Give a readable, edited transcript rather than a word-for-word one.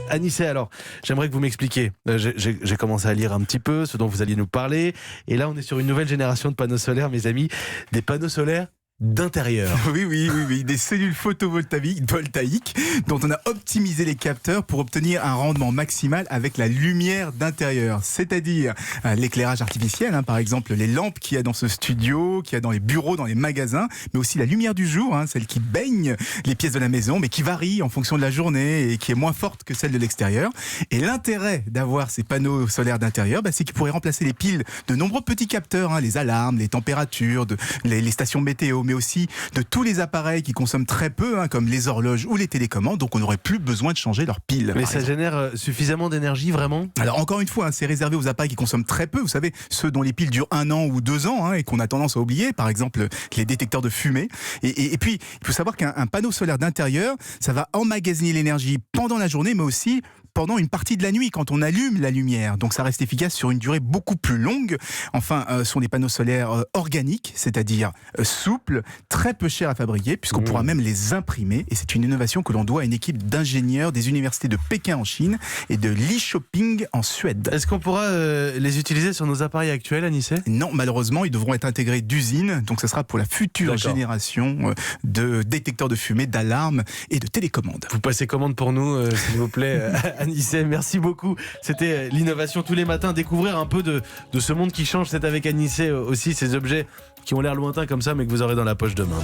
Anissé, alors, j'aimerais que vous m'expliquiez. J'ai commencé à lire un petit peu ce dont vous alliez nous parler. Et là, on est sur une nouvelle génération de panneaux solaires, mes amis. Des panneaux solaires d'intérieur. Oui, des cellules photovoltaïques dont on a optimisé les capteurs pour obtenir un rendement maximal avec la lumière d'intérieur, c'est-à-dire l'éclairage artificiel, par exemple les lampes qu'il y a dans ce studio, qu'il y a dans les bureaux, dans les magasins, mais aussi la lumière du jour, celle qui baigne les pièces de la maison, mais qui varie en fonction de la journée et qui est moins forte que celle de l'extérieur. Et l'intérêt d'avoir ces panneaux solaires d'intérieur, c'est qu'ils pourraient remplacer les piles de nombreux petits capteurs, les alarmes, les températures, les stations météo, mais aussi de tous les appareils qui consomment très peu, comme les horloges ou les télécommandes, donc on n'aurait plus besoin de changer leurs piles. Mais ça génère suffisamment d'énergie, vraiment ? Alors encore une fois, c'est réservé aux appareils qui consomment très peu, vous savez, ceux dont les piles durent 1 an ou 2 ans, et qu'on a tendance à oublier, par exemple les détecteurs de fumée. Et puis, il faut savoir qu'un panneau solaire d'intérieur, ça va emmagasiner l'énergie pendant la journée, mais aussi pendant une partie de la nuit, quand on allume la lumière. Donc ça reste efficace sur une durée beaucoup plus longue. Enfin, ce sont des panneaux solaires organiques, c'est-à-dire souples, très peu chers à fabriquer, puisqu'on pourra même les imprimer. Et c'est une innovation que l'on doit à une équipe d'ingénieurs des universités de Pékin en Chine et de Li Shopping en Suède. Est-ce qu'on pourra les utiliser sur nos appareils actuels, Anissé ? Non, malheureusement, ils devront être intégrés d'usine. Donc ce sera pour la future génération de détecteurs de fumée, d'alarmes et de télécommandes. Vous passez commande pour nous, s'il vous plaît, Anissé, merci beaucoup. C'était l'innovation tous les matins. Découvrir un peu de ce monde qui change. C'est avec Anissé aussi, ces objets qui ont l'air lointains comme ça, mais que vous aurez dans la poche demain.